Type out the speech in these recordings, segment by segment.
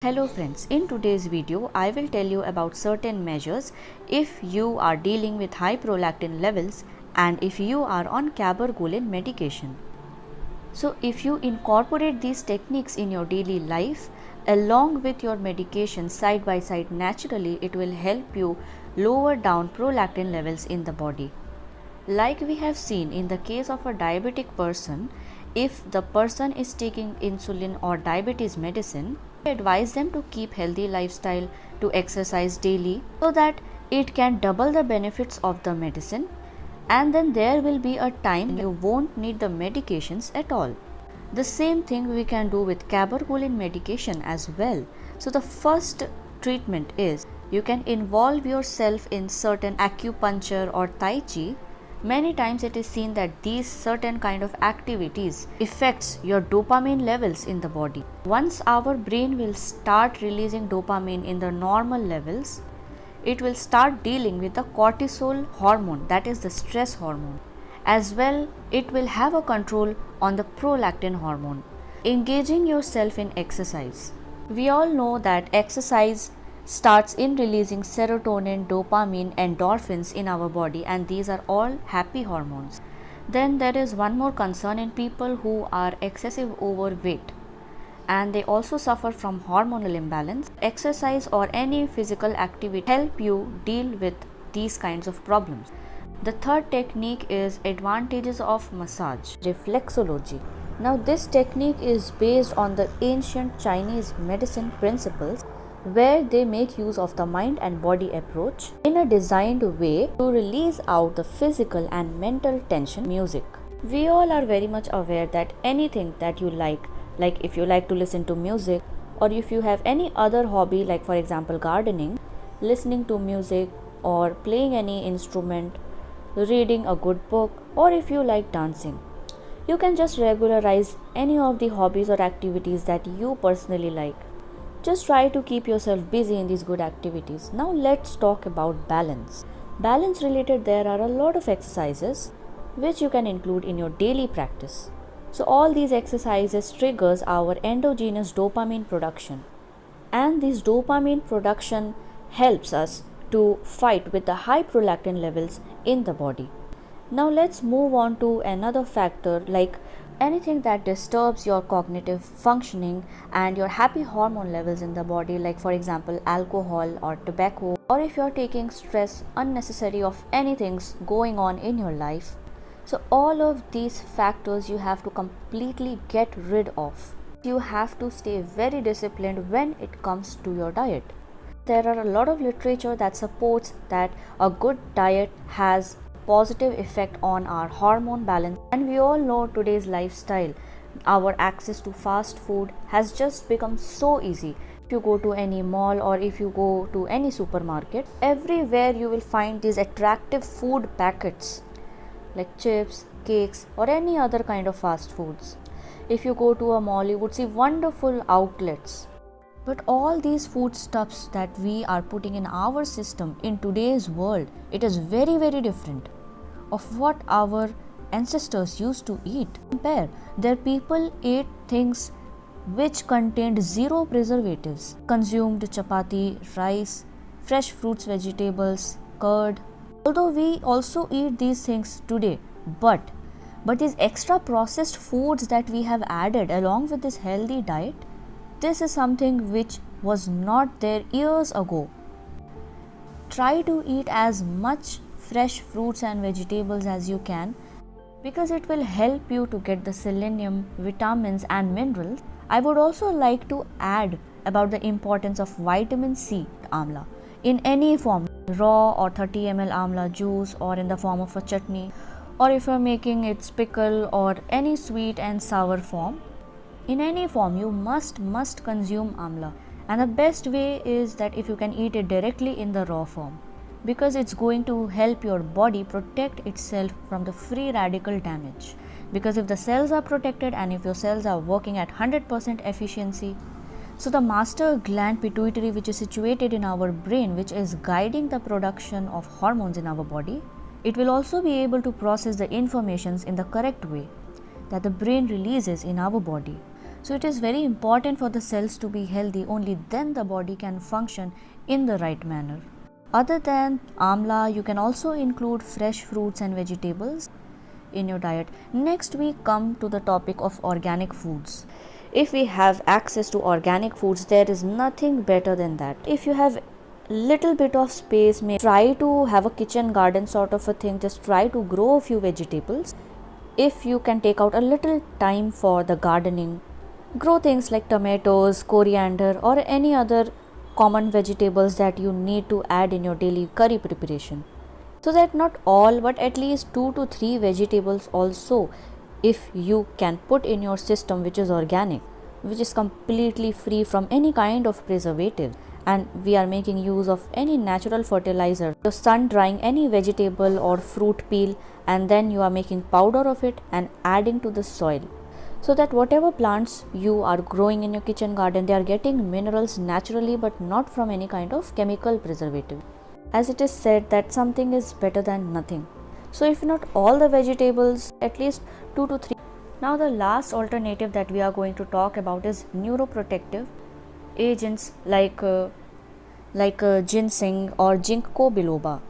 Hello friends, in today's video I will tell you about certain measures if you are dealing with high prolactin levels and if you are on cabergoline medication. So if you incorporate these techniques in your daily life along with your medication side by side naturally, it will help you lower down prolactin levels in the body. Like we have seen in the case of a diabetic person, if the person is taking insulin or diabetes medicine, I advise them to keep healthy lifestyle, to exercise daily so that it can double the benefits of the medicine, and then there will be a time you won't need the medications at all. The same thing we can do with cabergoline medication as well. So the first treatment is you can involve yourself in certain acupuncture or tai chi. Many times it is seen that these certain kind of activities affects your dopamine levels in the body. Once our brain will start releasing dopamine in the normal levels, it will start dealing with the cortisol hormone, that is the stress hormone. As well, it will have a control on the prolactin hormone. Engaging yourself in exercise. We all know that exercise starts in releasing serotonin, dopamine, endorphins in our body, and these are all happy hormones. Then there is one more concern in people who are excessive overweight and they also suffer from hormonal imbalance. Exercise or any physical activity help you deal with these kinds of problems. The third technique is advantages of massage, reflexology. Now this technique is based on the ancient Chinese medicine principles where they make use of the mind and body approach in a designed way to release out the physical and mental tension. Music. We all are very much aware that anything that you like if you like to listen to music, or if you have any other hobby like for example gardening, listening to music or playing any instrument, reading a good book, or if you like dancing, you can just regularize any of the hobbies or activities that you personally like. Just try to keep yourself busy in these good activities. Now let's talk about balance. Balance related, there are a lot of exercises which you can include in your daily practice. So all these exercises triggers our endogenous dopamine production, and this dopamine production helps us to fight with the high prolactin levels in the body. Now let's move on to another factor like anything that disturbs your cognitive functioning and your happy hormone levels in the body, like for example alcohol or tobacco, or if you're taking stress unnecessary of anything going on in your life. So all of these factors you have to completely get rid of. You have to stay very disciplined when it comes to your diet. There are a lot of literature that supports that a good diet has positive effect on our hormone balance, and we all know today's lifestyle, our access to fast food has just become so easy. If you go to any mall or if you go to any supermarket, everywhere you will find these attractive food packets like chips, cakes, or any other kind of fast foods. If you go to a mall, you would see wonderful outlets. But all these foodstuffs that we are putting in our system in today's world, it is very, very different of what our ancestors used to eat. Compare, their people ate things which contained zero preservatives, consumed chapati, rice, fresh fruits, vegetables, curd. Although we also eat these things today, but these extra processed foods that we have added along with this healthy diet, this is something which was not there years ago. Try to eat as much fresh fruits and vegetables as you can, because it will help you to get the selenium, vitamins and minerals. I would also like to add about the importance of vitamin C, amla, in any form, raw or 30 ml amla juice, or in the form of a chutney, or if you're making its pickle or any sweet and sour form. In any form, you must consume amla, and the best way is that if you can eat it directly in the raw form, because it's going to help your body protect itself from the free radical damage. Because if the cells are protected and if your cells are working at 100% efficiency, so the master gland pituitary, which is situated in our brain, which is guiding the production of hormones in our body, it will also be able to process the informations in the correct way that the brain releases in our body. So it is very important for the cells to be healthy, only then the body can function in the right manner. Other than amla, you can also include fresh fruits and vegetables in your diet. Next we come to the topic of organic foods. If we have access to organic foods, there is nothing better than that. If you have little bit of space, may try to have a kitchen garden sort of a thing, just try to grow a few vegetables. If you can take out a little time for the gardening, grow things like tomatoes, coriander or any other common vegetables that you need to add in your daily curry preparation. So that not all but at least 2 to 3 vegetables also, if you can put in your system, which is organic, which is completely free from any kind of preservative, and we are making use of any natural fertilizer. So sun drying any vegetable or fruit peel, and then you are making powder of it and adding to the soil, so that whatever plants you are growing in your kitchen garden, they are getting minerals naturally but not from any kind of chemical preservative. As it is said that something is better than nothing. So if not all the vegetables, at least 2 to 3. Now the last alternative that we are going to talk about is neuroprotective agents like ginseng or ginkgo biloba.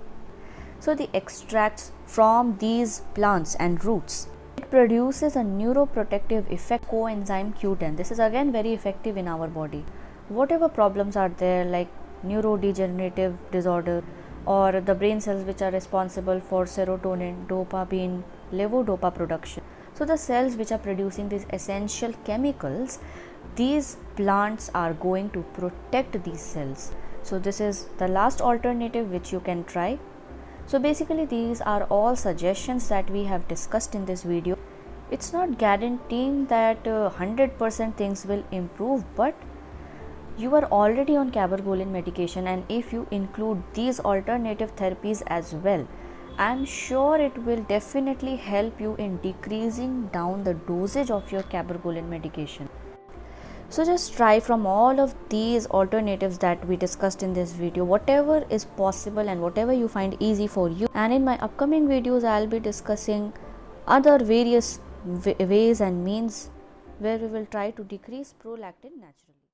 So the extracts from these plants and roots, it produces a neuroprotective effect, coenzyme Q10. This is again very effective in our body. Whatever problems are there, like neurodegenerative disorder or the brain cells which are responsible for serotonin, dopamine, levodopa production. So the cells which are producing these essential chemicals, these plants are going to protect these cells. So this is the last alternative which you can try. So basically these are all suggestions that we have discussed in this video. It's not guaranteeing that 100% things will improve, but you are already on cabergoline medication, and if you include these alternative therapies as well, I'm sure it will definitely help you in decreasing down the dosage of your cabergoline medication. So just try from all of these alternatives that we discussed in this video, whatever is possible and whatever you find easy for you. And in my upcoming videos, I'll be discussing other various ways and means where we will try to decrease prolactin naturally.